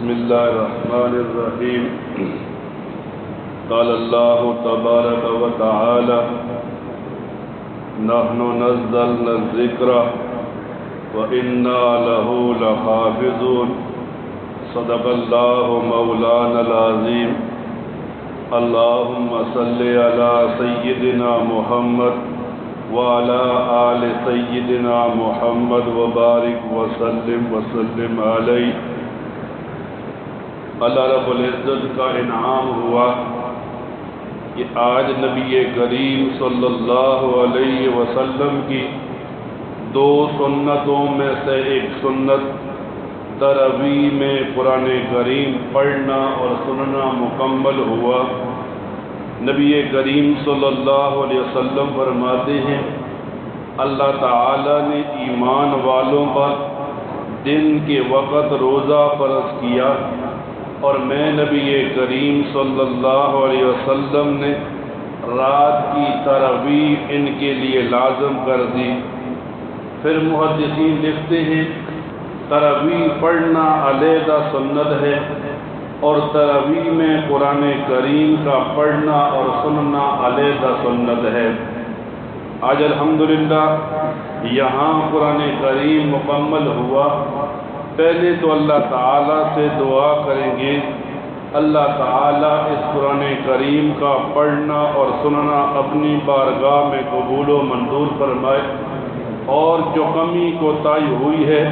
بسم الله الرحمن الرحيم. قال الله تبارك وتعالى: نحن نزلنا الذكر وإنا له لحافظون. صدق الله مولانا العظيم. اللهم صل على سيدنا محمد وعلى آل سيدنا محمد وبارك وسلم عليه. اللہ رب العزت کا انعام ہوا کہ آج نبی کریم صلی اللہ علیہ وسلم کی دو سنتوں میں سے ایک سنت تراویح میں قرآن کریم پڑھنا اور سننا مکمل ہوا. نبی کریم صلی اللہ علیہ وسلم فرماتے ہیں اللہ تعالی نے ایمان والوں پر دن کے وقت روزہ فرض کیا اور میں نبی کریم صلی اللہ علیہ وسلم نے رات کی تراویح ان کے لیے لازم کر دی. پھر محدثین لکھتے ہیں تراویح پڑھنا علیحدہ سنت ہے اور تراویح میں قرآن کریم کا پڑھنا اور سننا علیحدہ سنت ہے. آج الحمدللہ یہاں قرآن کریم مکمل ہوا. پہلے تو اللہ تعالیٰ سے دعا کریں گے اللہ تعالیٰ اس قرآن کریم کا پڑھنا اور سننا اپنی بارگاہ میں قبول و منظور فرمائے اور جو کمی کوتاہی ہوئی ہے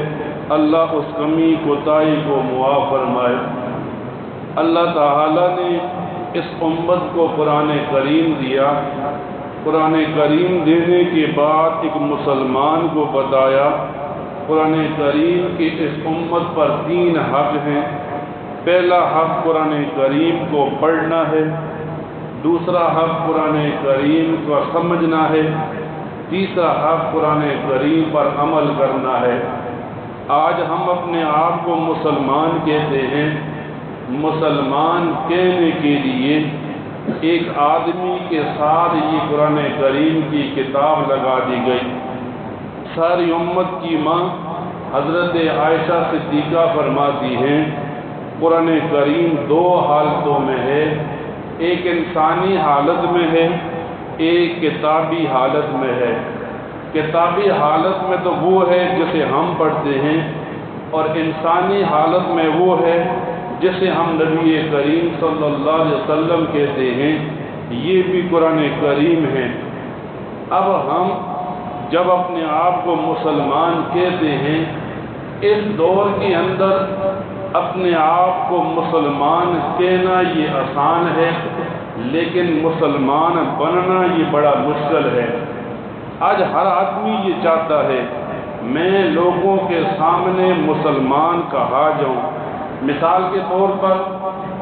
اللہ اس کمی کوتاہی کو معاف فرمائے. اللہ تعالیٰ نے اس امت کو قرآن کریم دیا. قرآن کریم دینے کے بعد ایک مسلمان کو بتایا قرآن کریم کی اس امت پر 3 حق ہیں. پہلا حق قرآن کریم کو پڑھنا ہے، دوسرا حق قرآن کریم کو سمجھنا ہے، تیسرا حق قرآن کریم پر عمل کرنا ہے. آج ہم اپنے آپ کو مسلمان کہتے ہیں. مسلمان کہنے کے لیے ایک آدمی کے ساتھ یہ قرآن کریم کی کتاب لگا دی گئی. ساری امت کی ماں حضرت عائشہ صدیقہ فرماتی ہیں قرآن کریم 2 حالتوں میں ہے، ایک انسانی حالت میں ہے، ایک کتابی حالت میں ہے. کتابی حالت میں تو وہ ہے جسے ہم پڑھتے ہیں اور انسانی حالت میں وہ ہے جسے ہم نبی کریم صلی اللہ علیہ وسلم کہتے ہیں. یہ بھی قرآن کریم ہے. اب ہم جب اپنے آپ کو مسلمان کہتے ہیں اس دور کے اندر اپنے آپ کو مسلمان کہنا یہ آسان ہے لیکن مسلمان بننا یہ بڑا مشکل ہے. آج ہر آدمی یہ چاہتا ہے میں لوگوں کے سامنے مسلمان کہا جاؤں. مثال کے طور پر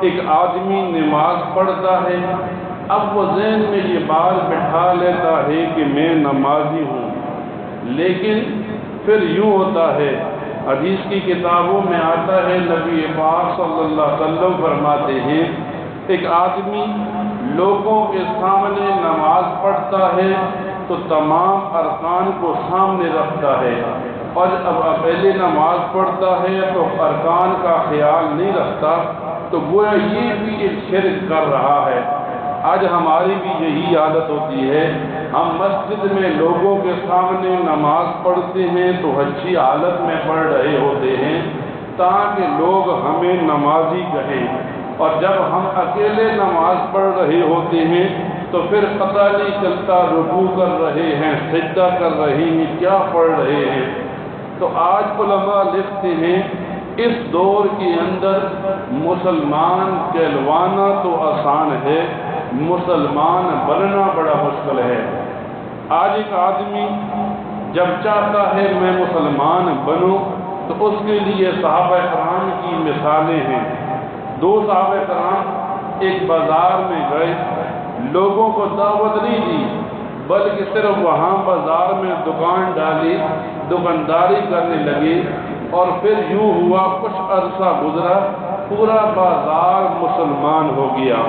ایک آدمی نماز پڑھتا ہے، اب وہ ذہن میں یہ بات بٹھا لیتا ہے کہ میں نمازی ہوں، لیکن پھر یوں ہوتا ہے حدیث کی کتابوں میں آتا ہے نبی پاک صلی اللہ علیہ وسلم فرماتے ہیں ایک آدمی لوگوں کے سامنے نماز پڑھتا ہے تو تمام ارکان کو سامنے رکھتا ہے اور اب پہلے نماز پڑھتا ہے تو ارکان کا خیال نہیں رکھتا تو گویا یہ بھی ایک شرک کر رہا ہے. آج ہماری بھی یہی عادت ہوتی ہے. ہم مسجد میں لوگوں کے سامنے نماز پڑھتے ہیں تو اچھی حالت میں پڑھ رہے ہوتے ہیں تاکہ لوگ ہمیں نمازی کہیں، اور جب ہم اکیلے نماز پڑھ رہے ہوتے ہیں تو پھر پتہ نہیں چلتا رکوع کر رہے ہیں، سجدہ کر رہے ہیں، کیا پڑھ رہے ہیں. تو آج علماء لکھتے ہیں اس دور کے اندر مسلمان کہلوانا تو آسان ہے، مسلمان بننا بڑا مشکل ہے. آج ایک آدمی جب چاہتا ہے میں مسلمان بنوں تو اس کے لیے صحابہ کرام کی مثالیں ہیں. 2 صحابہ کرام ایک بازار میں گئے، لوگوں کو دعوت نہیں دی بلکہ صرف وہاں بازار میں دکان ڈالی، دکانداری کرنے لگے اور پھر یوں ہوا کچھ عرصہ گزرا پورا بازار مسلمان ہو گیا.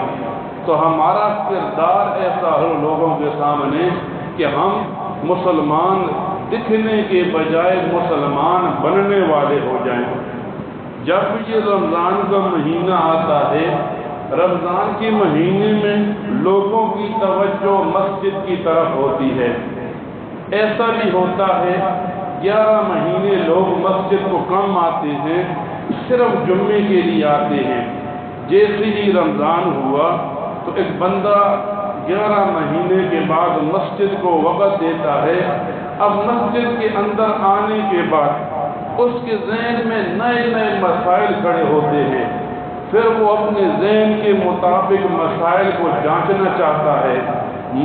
تو ہمارا کردار ایسا ہو لوگوں کے سامنے کہ ہم مسلمان دکھنے کے بجائے مسلمان بننے والے ہو جائیں. جب یہ رمضان کا مہینہ آتا ہے، رمضان کے مہینے میں لوگوں کی توجہ مسجد کی طرف ہوتی ہے۔ ایسا بھی ہوتا ہے 11 مہینے لوگ مسجد کو کم آتے ہیں، صرف جمعے کے لیے آتے ہیں۔ جیسے ہی رمضان ہوا تو ایک بندہ 11 مہینے کے بعد مسجد کو وقت دیتا ہے۔ اب مسجد کے اندر آنے کے بعد اس کے ذہن میں نئے نئے مسائل کھڑے ہوتے ہیں، پھر وہ اپنے ذہن کے مطابق مسائل کو جانچنا چاہتا ہے،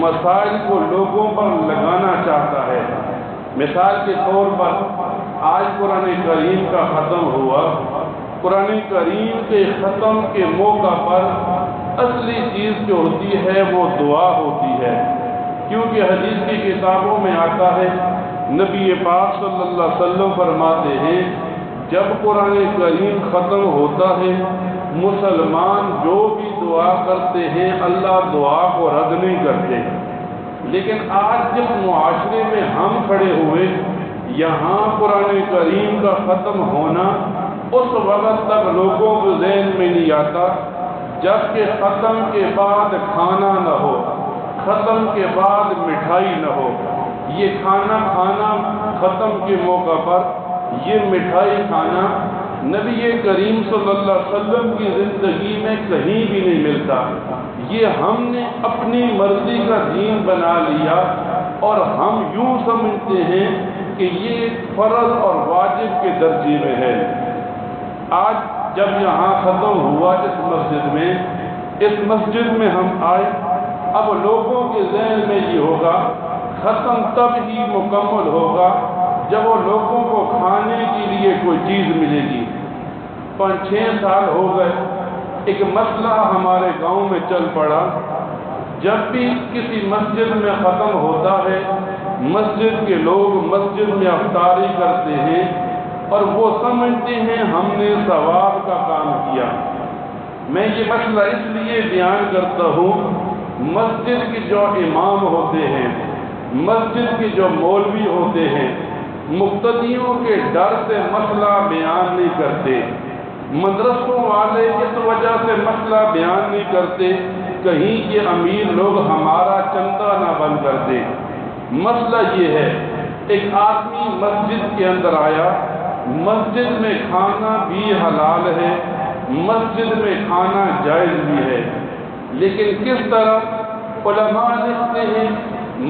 مسائل کو لوگوں پر لگانا چاہتا ہے۔ مثال کے طور پر آج قرآن کریم کا ختم ہوا۔ قرآن کریم کے ختم کے موقع پر اصلی چیز جو ہوتی ہے وہ دعا ہوتی ہے، کیونکہ حدیث کی کتابوں میں آتا ہے، نبی پاک صلی اللہ علیہ وسلم فرماتے ہیں جب قرآن کریم ختم ہوتا ہے مسلمان جو بھی دعا کرتے ہیں اللہ دعا کو رد نہیں کرتے۔ لیکن آج جس معاشرے میں ہم کھڑے ہوئے، یہاں قرآن کریم کا ختم ہونا اس وقت تک لوگوں کے ذہن میں نہیں آتا جب کہ ختم کے بعد کھانا نہ ہو، ختم کے بعد مٹھائی نہ ہو۔ یہ کھانا ختم کے موقع پر یہ مٹھائی کھانا نبی کریم صلی اللہ علیہ وسلم کی زندگی میں کہیں بھی نہیں ملتا۔ یہ ہم نے اپنی مرضی کا دین بنا لیا اور ہم یوں سمجھتے ہیں کہ یہ فرض اور واجب کے درجے میں ہے۔ آج جب یہاں ختم ہوا اس مسجد میں ہم آئے، اب لوگوں کے ذہن میں یہ ہوگا ختم تب ہی مکمل ہوگا جب وہ لوگوں کو کھانے کے لیے کوئی چیز ملے گی۔ 5-6 سال ہو گئے، ایک مسئلہ ہمارے گاؤں میں چل پڑا، جب بھی کسی مسجد میں ختم ہوتا ہے مسجد کے لوگ مسجد میں افطاری کرتے ہیں اور وہ سمجھتے ہیں ہم نے ثواب کا کام کیا۔ میں یہ مسئلہ اس لیے بیان کرتا ہوں، مسجد کے جو امام ہوتے ہیں، مسجد کے جو مولوی ہوتے ہیں، مقتدیوں کے ڈر سے مسئلہ بیان نہیں کرتے، مدرسوں والے اس وجہ سے مسئلہ بیان نہیں کرتے کہیں کہ امیر لوگ ہمارا چندہ نہ بند کر دیں۔ مسئلہ یہ ہے، ایک آدمی مسجد کے اندر آیا، مسجد میں کھانا بھی حلال ہے، مسجد میں کھانا جائز بھی ہے، لیکن کس طرح علماء لکھتے ہیں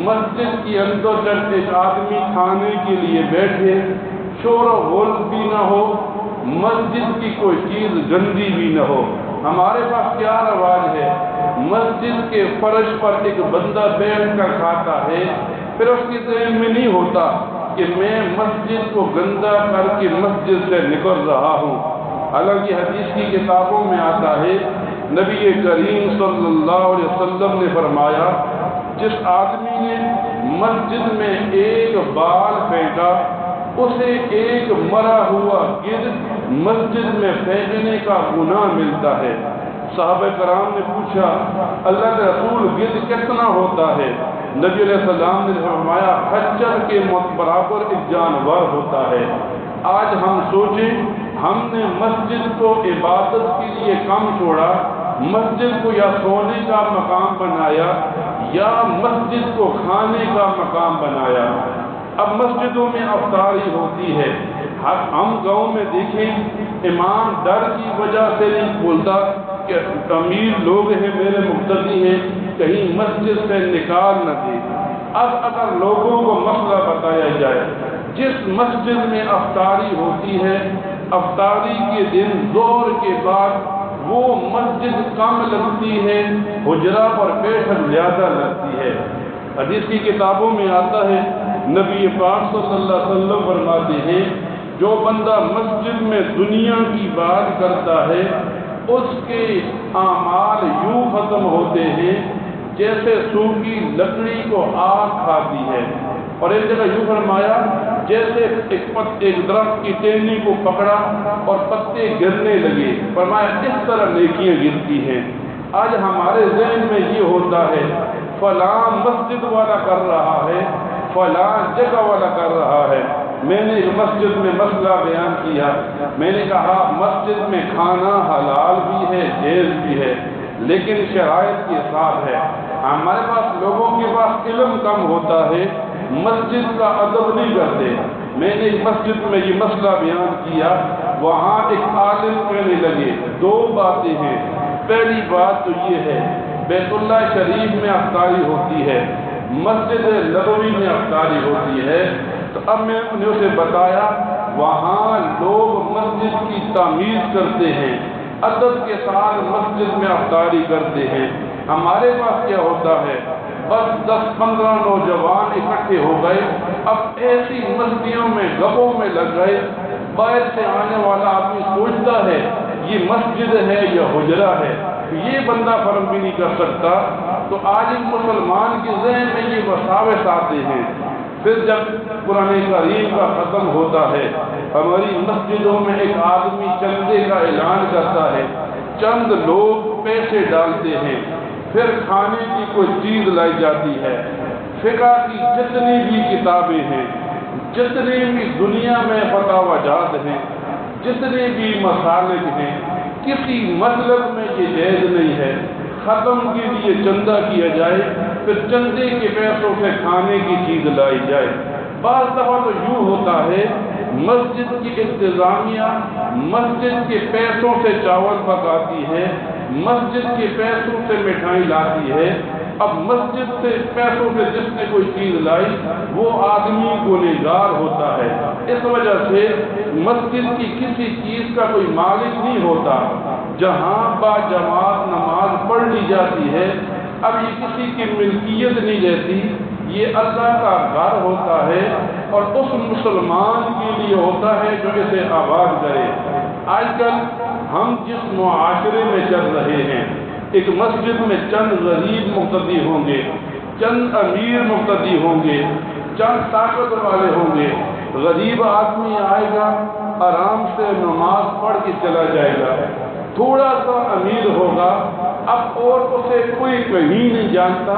مسجد کے اندر جب ایک آدمی کھانے کے لیے بیٹھے، شور و غل بھی نہ ہو، مسجد کی کوئی چیز گندی بھی نہ ہو۔ ہمارے پاس کیا رواج ہے، مسجد کے فرش پر ایک بندہ بیٹھ کر کھاتا ہے، پھر اس کے ذہن میں نہیں ہوتا کہ میں مسجد کو گندا کر کے مسجد سے نکل رہا ہوں۔ حالانکہ حدیث کی کتابوں میں آتا ہے نبی کریم صلی اللہ علیہ وسلم نے فرمایا جس آدمی نے مسجد میں ایک بال پھینکا اسے ایک مرا ہوا گرد مسجد میں پھینکنے کا گناہ ملتا ہے۔ صحابہ کرام نے پوچھا اللہ کے رسول گرد کتنا ہوتا ہے؟ نبی علیہ السلام نے فرمایا خچر کے برابر ایک جانور ہوتا ہے۔ آج ہم سوچیں ہم نے مسجد کو عبادت کے لیے کم چھوڑا، مسجد کو یا سونے کا مقام بنایا یا مسجد کو کھانے کا مقام بنایا۔ اب مسجدوں میں افطاری ہوتی ہے، ہم گاؤں میں دیکھیں امام ڈر کی وجہ سے نہیں بولتا کہ امیر لوگ ہیں میرے مقتدی ہیں کہیں مسجد سے نکال نہ دے۔ اب اگر لوگوں کو مسئلہ بتایا جائے جس مسجد میں افطاری ہوتی ہے افطاری کے دن ظہر کے بعد وہ مسجد کم لگتی ہے، حجرہ پر بیٹھک زیادہ لگتی ہے۔ حدیث کی کتابوں میں آتا ہے نبی پاک صلی اللہ علیہ وسلم فرماتے ہیں جو بندہ مسجد میں دنیا کی بات کرتا ہے اس کے اعمال یوں ختم ہوتے ہیں جیسے سوکھی لکڑی کو آگ کھاتی ہے۔ اور ایک جگہ یوں فرمایا جیسے ایک درخت کی ٹہنی کو پکڑا اور پتے گرنے لگے، فرمایا اس طرح نیکیاں گرتی ہیں۔ آج ہمارے ذہن میں یہ ہوتا ہے فلاں مسجد والا کر رہا ہے، فلاں جگہ والا کر رہا ہے، میں نے مسجد میں مسئلہ بیان کیا، میں نے کہا مسجد میں کھانا حلال بھی ہے جائز بھی ہے، لیکن شرائط کے ساتھ ہے۔ ہمارے پاس لوگوں کے پاس علم کم ہوتا ہے، مسجد کا ادب نہیں کرتے۔ میں نے مسجد میں یہ مسئلہ بیان کیا، وہاں ایک عالم کہنے لگے دو باتیں ہیں۔ پہلی بات تو یہ ہے بیت اللہ شریف میں افطاری ہوتی ہے، مسجد نبوی میں افطاری ہوتی ہے۔ تو اب میں انہیں اسے بتایا وہاں لوگ مسجد کی تعمیر کرتے ہیں، ادب کے ساتھ مسجد میں افطاری کرتے ہیں۔ ہمارے پاس کیا ہوتا ہے، بس 10-15 نوجوان اکٹھے ہو گئے، اب ایسی مسجدوں میں گپوں میں لگ گئے، باہر سے آنے والا آدمی سوچتا ہے یہ مسجد ہے یا حجرہ ہے، یہ بندہ فرق بھی نہیں کر سکتا۔ تو آج ایک مسلمان کے ذہن میں یہ وساوس آتے ہیں۔ پھر جب قرآن کریم کا ختم ہوتا ہے، ہماری مسجدوں میں ایک آدمی چندے کا اعلان کرتا ہے، چند لوگ پیسے ڈالتے ہیں، پھر کھانے کی کوئی چیز لائی جاتی ہے۔ فقہ کی جتنی بھی کتابیں ہیں، جتنی بھی دنیا میں فتاوی جات ہیں، جتنے بھی مسالک ہیں، کسی مطلب میں یہ جائز نہیں ہے ختم کے لیے چندہ کیا جائے پھر چندے کے پیسوں سے کھانے کی چیز لائی جائے۔ بعض دفعہ تو یوں ہوتا ہے مسجد کی انتظامیہ مسجد کے پیسوں سے چاول پکاتی ہے، مسجد کے پیسوں سے مٹھائی لاتی ہے۔ اب مسجد سے پیسوں سے جس نے کوئی چیز لائی وہ آدمی گنہگار ہوتا ہے۔ اس وجہ سے مسجد کی کسی چیز کا کوئی مالک نہیں ہوتا۔ جہاں با جماعت نماز پڑھ لی جاتی ہے، اب یہ کسی کی ملکیت نہیں رہتی، یہ اللہ کا گھر ہوتا ہے اور اس مسلمان کے لیے ہوتا ہے جو اسے آباد کرے۔ آج کل ہم جس معاشرے میں چل رہے ہیں، ایک مسجد میں چند غریب مقتدی ہوں گے، چند امیر مقتدی ہوں گے، چند طاقت والے ہوں گے، غریب آدمی آئے گا آرام سے نماز پڑھ کے چلا جائے گا۔ تھوڑا سا امیر ہوگا، اب اور اسے کوئی کہیں نہیں جانتا،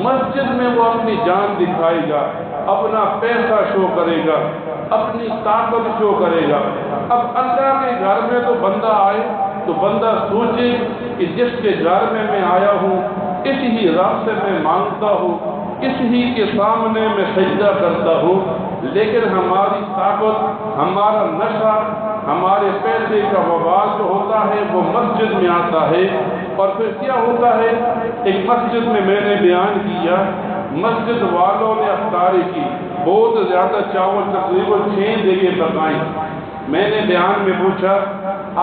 مسجد میں وہ اپنی جان دکھائے گا، اپنا پیسہ شو کرے گا، اپنی طاقت شو کرے گا۔ اب اللہ کے گھر میں تو بندہ آئے تو بندہ سوچے کہ جس کے گھر میں آیا ہوں اس ہی رب سے میں مانگتا ہوں، اس ہی کے سامنے میں سجدہ کرتا ہوں، لیکن ہماری طاقت، ہمارا نشہ، ہمارے پیسے کا وبال جو ہوتا ہے وہ مسجد میں آتا ہے۔ اور پھر کیا ہوتا ہے، ایک مسجد میں نے بیان کیا، مسجد والوں نے افطاری کی، بہت زیادہ چاول تقریباً 6 جگہ پکائیں۔ میں نے بیان میں پوچھا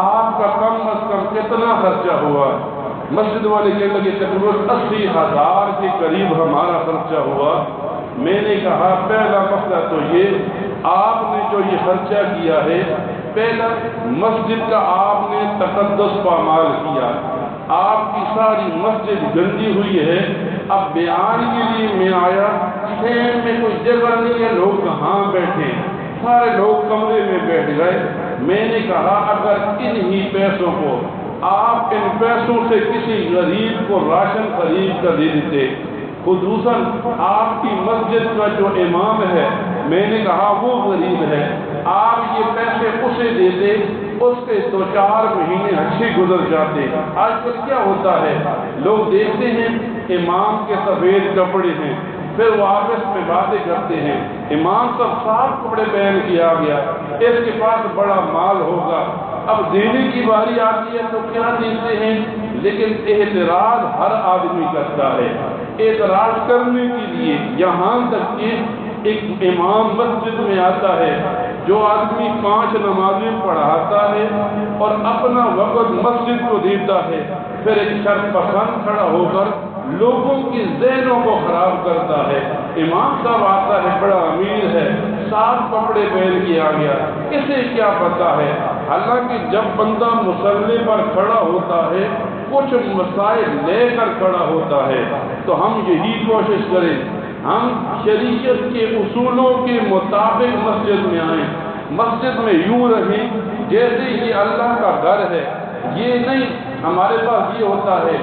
آپ کا کم از کم کتنا خرچہ ہوا؟ مسجد والے کہنے لگے تقریباً 80,000 کے قریب ہمارا خرچہ ہوا۔ میں نے کہا پہلا مسئلہ تو یہ آپ نے جو یہ خرچہ کیا ہے، پہلا مسجد کا آپ نے تقدس پامال کیا، آپ کی ساری مسجد گندی ہوئی ہے۔ اب بیان کے لیے میں آیا، ٹرین میں کوئی جگہ نہیں ہے، لوگ کہاں بیٹھے، سارے لوگ کمرے میں بیٹھ گئے۔ میں نے کہا اگر انہی پیسوں کو آپ ان پیسوں سے کسی غریب کو راشن خرید کر دے دیتے، خصوصاً آپ کی مسجد کا جو امام ہے، میں نے کہا وہ غریب ہے، آپ یہ پیسے اسے دیتے، اس کے 2-4 مہینے اچھے گزر جاتے۔ آج کل کیا ہوتا ہے، لوگ دیکھتے ہیں امام کے سفید کپڑے ہیں، پھر وہ آپس میں باتیں کرتے ہیں، امام صاحب صاف کپڑے پہن کے آ گیا، اس کے پاس بڑا مال ہوگا، اب دینے کی باری آتی ہے تو کیا دیتے ہیں؟ لیکن اعتراض ہر آدمی کرتا ہے۔ اعتراض کرنے کے لیے یہاں تک کہ ایک امام مسجد میں آتا ہے، جو آدمی 5 نمازیں پڑھاتا ہے اور اپنا وقت مسجد کو دیتا ہے، پھر ایک شرط پسند کھڑا ہو کر لوگوں کی ذہنوں کو خراب کرتا ہے۔ امام صاحب آتا ہے، بڑا امیر ہے، صاف کپڑے پہن کے آ گیا، اسے کیا پتا ہے؟ حالانکہ جب بندہ مصلی پر کھڑا ہوتا ہے کچھ مسائل لے کر کھڑا ہوتا ہے، تو ہم یہی کوشش کریں ہم شریعت کے اصولوں کے مطابق مسجد میں آئیں، مسجد میں یوں رہیں جیسے یہ اللہ کا گھر ہے۔ یہ نہیں ہمارے پاس یہ ہوتا ہے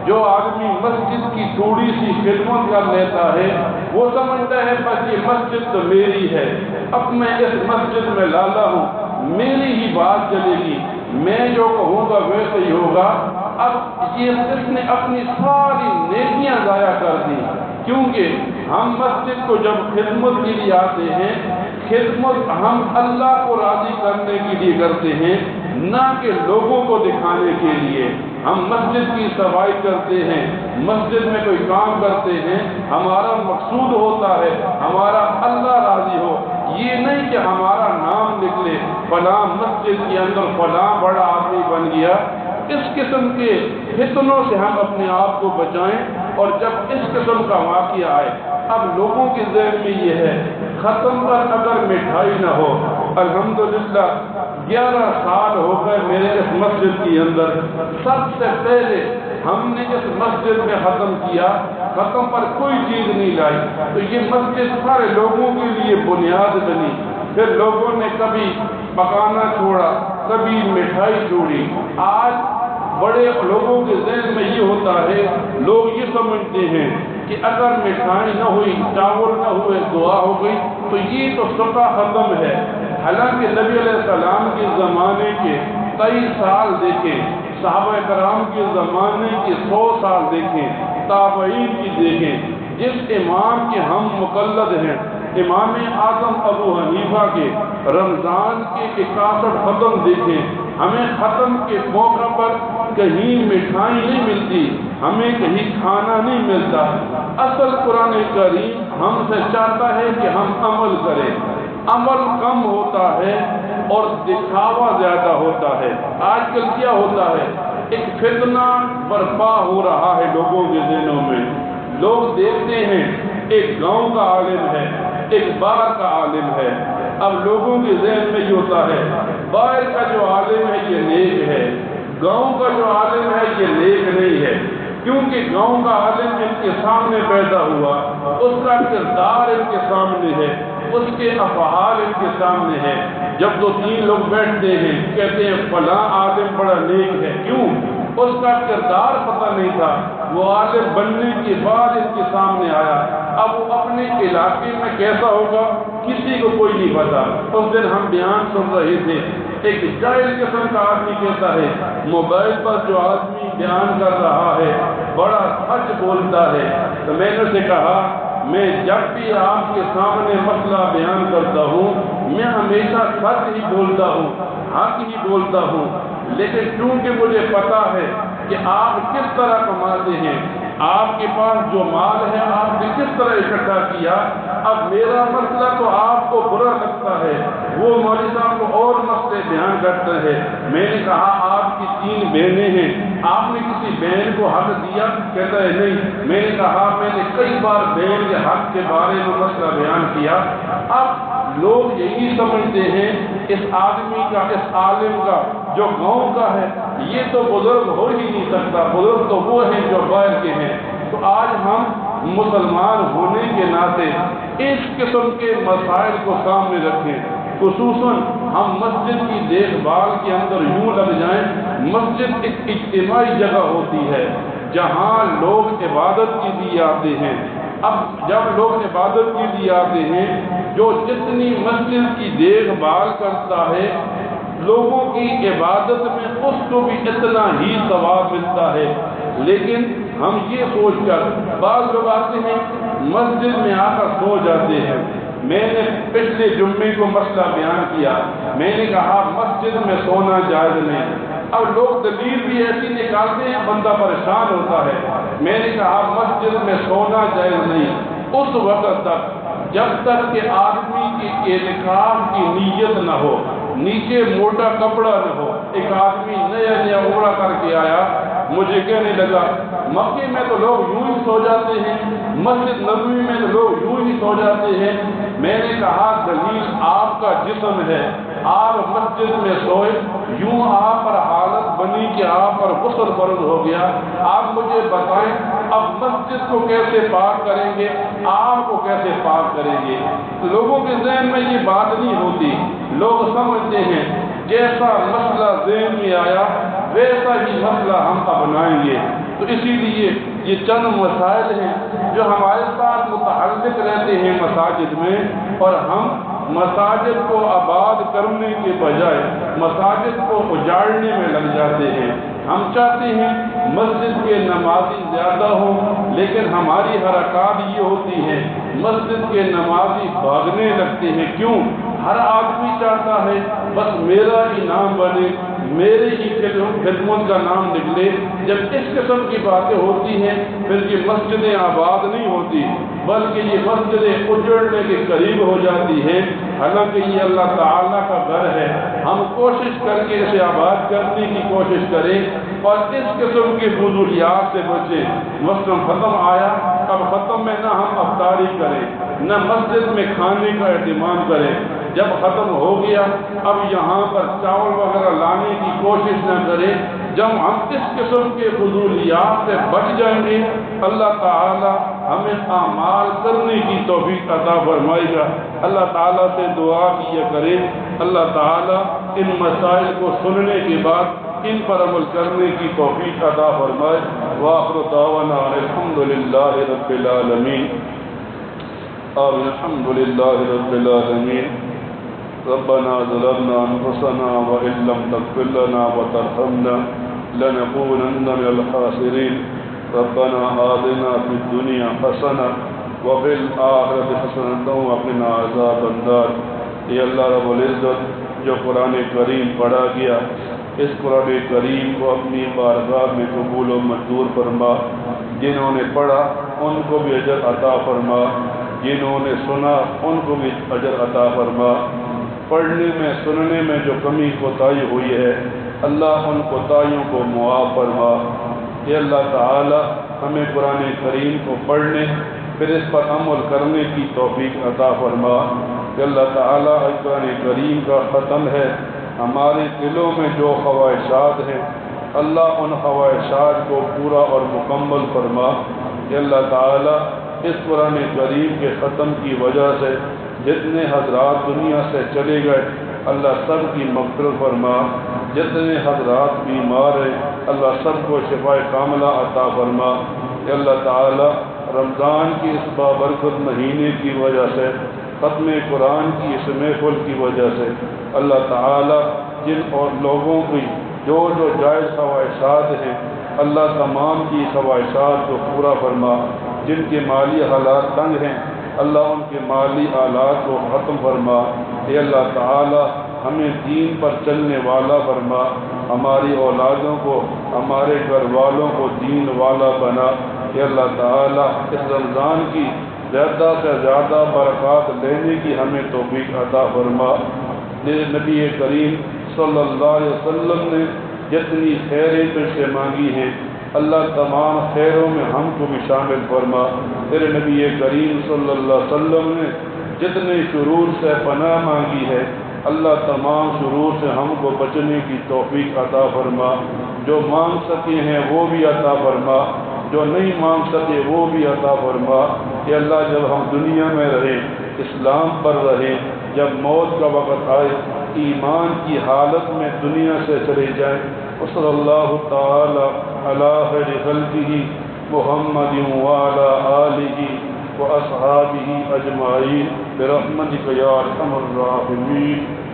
جو آدمی مسجد کی تھوڑی سی خدمت کر لیتا ہے وہ سمجھتا ہے بس یہ مسجد تو میری ہے، اب میں اس مسجد میں لالا ہوں، میری ہی بات چلے گی، میں جو کہوں گا ویسے ہی ہوگا۔ اب اس نے اپنی ساری نیکیاں ضائع کر دی، کیونکہ ہم مسجد کو جب خدمت کے لیے آتے ہیں، خدمت ہم اللہ کو راضی کرنے کے لیے کرتے ہیں، نہ کہ لوگوں کو دکھانے کے لیے۔ ہم مسجد کی صفائی کرتے ہیں، مسجد میں کوئی کام کرتے ہیں، ہمارا مقصود ہوتا ہے ہمارا اللہ راضی ہو، یہ نہیں کہ ہمارا نام نکلے فلاں مسجد کے اندر فلاں بڑا آدمی بن گیا۔ اس قسم کے فتنوں سے ہم اپنے آپ کو بچائیں۔ اور جب اس قسم کا واقعہ آئے، اب لوگوں کے ذہن میں یہ ہے ختم پر اگر مٹھائی نہ ہو، الحمدللہ 11 سال ہو گئے میرے اس مسجد کے اندر، سب سے پہلے ہم نے اس مسجد میں ختم کیا، ختم پر کوئی چیز نہیں لائی، تو یہ مسجد سارے لوگوں کے لیے بنیاد بنی۔ پھر لوگوں نے کبھی پکانا چھوڑا، کبھی مٹھائی چھوڑی۔ آج بڑے لوگوں کے ذہن میں یہ ہوتا ہے، لوگ یہ سمجھتے ہیں کہ اگر مٹھائی نہ ہوئی، چاول نہ ہوئے، دعا ہو گئی تو یہ تو سب ختم ہے۔ حالانکہ نبی علیہ السلام کے زمانے کے 23 سال دیکھیں، صحابہ کرام کے زمانے کے 100 سال دیکھیں، تابعین کی دیکھیں، جس امام کے ہم مقلد ہیں، امام اعظم ابو حنیفہ کے رمضان کے 61 ختم دیکھیں، ہمیں ختم کے موقع پر کہیں مٹھائی نہیں ملتی، ہمیں کہیں کھانا نہیں ملتا۔ اصل قرآن کریم ہم سے چاہتا ہے کہ ہم عمل کریں، عمل کم ہوتا ہے اور دکھاوا زیادہ ہوتا ہے۔ آج کل کیا ہوتا ہے، ایک فتنہ برپا ہو رہا ہے لوگوں کے ذہنوں میں۔ لوگ دیکھتے ہیں ایک گاؤں کا عالم ہے، ایک باہر کا عالم ہے، اب لوگوں کے ذہن میں یہ ہوتا ہے باہر کا جو عالم ہے یہ نیک ہے، گاؤں کا جو عالم ہے یہ نیک نہیں ہے، کیونکہ گاؤں کا عالم ان کے سامنے پیدا ہوا، اس کا کردار ان کے سامنے ہے، اس کے افعال ان کے سامنے ہے۔ جب 2-3 لوگ بیٹھتے ہیں کہتے ہیں فلاں عالم بڑا نیک ہے، کیوں؟ اس کا کردار پتہ نہیں تھا، وہ عالم بننے کے بعد ان کے سامنے آیا۔ اب وہ اپنے علاقے میں کیسا ہوگا کسی کو کوئی نہیں پتا۔ اس دن ہم بیان سن رہے تھے، ایک جاہل قسم کا آدمی کہتا ہے موبائل پر جو آدمی بیان کر رہا ہے بڑا سچ بولتا ہے، تو میں نے اسے کہا میں جب بھی آپ کے سامنے مسئلہ بیان کرتا ہوں میں ہمیشہ سچ ہی بولتا ہوں، حق ہی بولتا ہوں، لیکن چونکہ مجھے پتا ہے کہ آپ کس طرح کماتے ہیں، آپ کے پاس جو مال ہے آپ نے کس طرح اکٹھا کیا، اب میرا مسئلہ تو آپ کو برا لگتا ہے، وہ مولوی صاحب کو اور مسئلے بیان کرتے ہیں۔ میں نے کہا آپ کی 3 بہنیں ہیں، آپ نے کسی بہن کو حق دیا؟ کہتا ہے نہیں۔ میں نے کہا میں نے کئی بار بہن کے حق کے بارے میں مسئلہ بیان کیا۔ اب لوگ یہی سمجھتے ہیں اس آدمی کا، اس عالم کا جو گاؤں کا ہے یہ تو بزرگ ہو ہی نہیں سکتا، بزرگ تو وہ ہیں جو باہر کے ہیں۔ تو آج ہم مسلمان ہونے کے ناطے اس قسم کے مسائل کو سامنے رکھیں، خصوصاً ہم مسجد کی دیکھ بھال کے اندر یوں لگ جائیں۔ مسجد ایک اجتماعی جگہ ہوتی ہے جہاں لوگ عبادت کے لیے آتے ہیں۔ اب جب لوگ عبادت کے لیے آتے ہیں، جو جتنی مسجد کی دیکھ بھال کرتا ہے لوگوں کی عبادت میں اس کو بھی اتنا ہی ثواب ملتا ہے، لیکن ہم یہ سوچ کر بعض لوگ آتے ہیں مسجد میں آ کر سو جاتے ہیں۔ میں نے پچھلے جمعے کو مسئلہ بیان کیا، میں نے کہا مسجد میں سونا جائز نہیں۔ اب لوگ دلیل بھی ایسی نکالتے ہیں بندہ پریشان ہوتا ہے۔ میں نے کہا مسجد میں سونا جائز نہیں اس وقت تک جب تک کہ آدمی کی اعتکاف کی نیت نہ ہو، نیچے موٹا کپڑا نہ ہو۔ ایک آدمی نیا عمرہ کر کے آیا، مجھے کہنے لگا مکے میں تو لوگ یوں ہی سو جاتے ہیں، مسجد نبوی میں تو لوگ یوں ہی سو جاتے ہیں۔ میں نے کہا دلیل آپ کا جسم ہے، آپ مسجد میں سوئے، یوں آپ پر حالت بنی کہ آپ پر غسل فرض ہو گیا۔ آپ مجھے بتائیں اب مسجد کو کیسے پاک کریں گے، آپ کو کیسے پاک کریں گے؟ لوگوں کے ذہن میں یہ بات نہیں ہوتی، لوگ سمجھتے ہیں جیسا مسئلہ ذہن میں آیا ویسا ہی مسئلہ ہم اپنائیں گے۔ تو اسی لیے یہ چند مسائل ہیں جو ہمارے ساتھ متعلق رہتے ہیں مساجد میں، اور ہم مساجد کو آباد کرنے کے بجائے مساجد کو اجاڑنے میں لگ جاتے ہیں۔ ہم چاہتے ہیں مسجد کے نمازی زیادہ ہوں، لیکن ہماری حرکات یہ ہوتی ہیں مسجد کے نمازی بھاگنے لگتے ہیں۔ کیوں؟ ہر آدمی چاہتا ہے بس میرا ہی نام بنے، میرے ہی خدمت کا نام نکلے۔ جب اس قسم کی باتیں ہوتی ہیں پھر یہ مسجدیں آباد نہیں ہوتی، بلکہ یہ مسجدیں اجڑنے کے قریب ہو جاتی ہیں۔ حالانکہ یہ اللہ تعالیٰ کا گھر ہے، ہم کوشش کر کے اسے آباد کرنے کی کوشش کریں اور اس قسم کی فضولیات سے بچیں۔ مسلم ختم آیا، اب ختم میں نہ ہم افطاری کریں، نہ مسجد میں کھانے کا اہتمام کریں۔ جب ختم ہو گیا اب یہاں پر چاول وغیرہ لانے کی کوشش نہ کریں۔ جب ہم اس قسم کے فضولیات سے بچ جائیں گے اللہ تعالی ہمیں اعمال کرنے کی توفیق عطا فرمائے گا۔ اللہ تعالیٰ سے دعا کیا کریں اللہ تعالیٰ ان مسائل کو سننے کے بعد ان پر عمل کرنے کی توفیق عطا فرمائے۔ وآخر دعوانا الحمدللہ رب العالمین۔ الحمدللہ رب العالمین۔ ربنا ظلمنا انفسنا وان لم تغفر لنا وترحمنا لنكونن من الخاسرين ربنا آتنا في الدنيا حسنة وفي الآخرة حسنة وقنا عذاب النار۔ یہ اللہ رب العزت جو قرآن کریم پڑھا گیا اس قرآن کریم کو اپنی بارگاہ میں قبول و منظور فرما۔ جنہوں نے پڑھا ان کو بھی اجر عطا فرما، جنہوں نے سنا ان کو بھی اجر عطا فرما۔ پڑھنے میں سننے میں جو کمی کوتاہی ہوئی ہے اللہ ان کوتاہیوں کو معاف فرما۔ یہ اللہ تعالی ہمیں قرآن کریم کو پڑھنے پھر اس پر عمل کرنے کی توفیق عطا فرما۔ کہ اللہ تعالی قرآن کریم کا ختم ہے، ہمارے دلوں میں جو خواہشات ہیں اللہ ان خواہشات کو پورا اور مکمل فرما۔ کہ اللہ تعالی اس قرآن کریم کے ختم کی وجہ سے جتنے حضرات دنیا سے چلے گئے اللہ سب کی مغفرت فرما۔ جتنے حضرات بیمار ہیں اللہ سب کو شفائے کاملہ عطا فرما۔ کہ اللہ تعالی رمضان کی اس بابرکت مہینے کی وجہ سے ختم قرآن کی اس محفل کی وجہ سے اللہ تعالی جن اور لوگوں کی جو جائز خواہشات ہیں اللہ تمام کی خواہشات کو پورا فرما۔ جن کے مالی حالات تنگ ہیں اللہ ان کے مالی آلات کو ختم فرما۔ اے اللہ تعالی ہمیں دین پر چلنے والا فرما، ہماری اولادوں کو ہمارے گھر والوں کو دین والا بنا۔ اے اللہ تعالی اس رمضان کی زیادہ سے زیادہ برکات لینے کی ہمیں توفیق عطا فرما۔ نبی کریم صلی اللہ علیہ وسلم نے جتنی خیریں تجھ سے مانگی ہیں اللہ تمام خیروں میں ہم کو بھی شامل فرما۔ تیرے نبی کریم صلی اللہ علیہ وسلم نے جتنے شرور سے پناہ مانگی ہے اللہ تمام شرور سے ہم کو بچنے کی توفیق عطا فرما۔ جو مانگ سکے ہیں وہ بھی عطا فرما، جو نہیں مانگ سکے وہ بھی عطا فرما۔ کہ اللہ جب ہم دنیا میں رہیں اسلام پر رہیں، جب موت کا وقت آئے ایمان کی حالت میں دنیا سے چلے جائیں۔ وصلی اللہ تعالی علی خیر خلقہ محمد وعلی آلہ واصحابہ اجمعین برحمتک یا ارحم الراحمین۔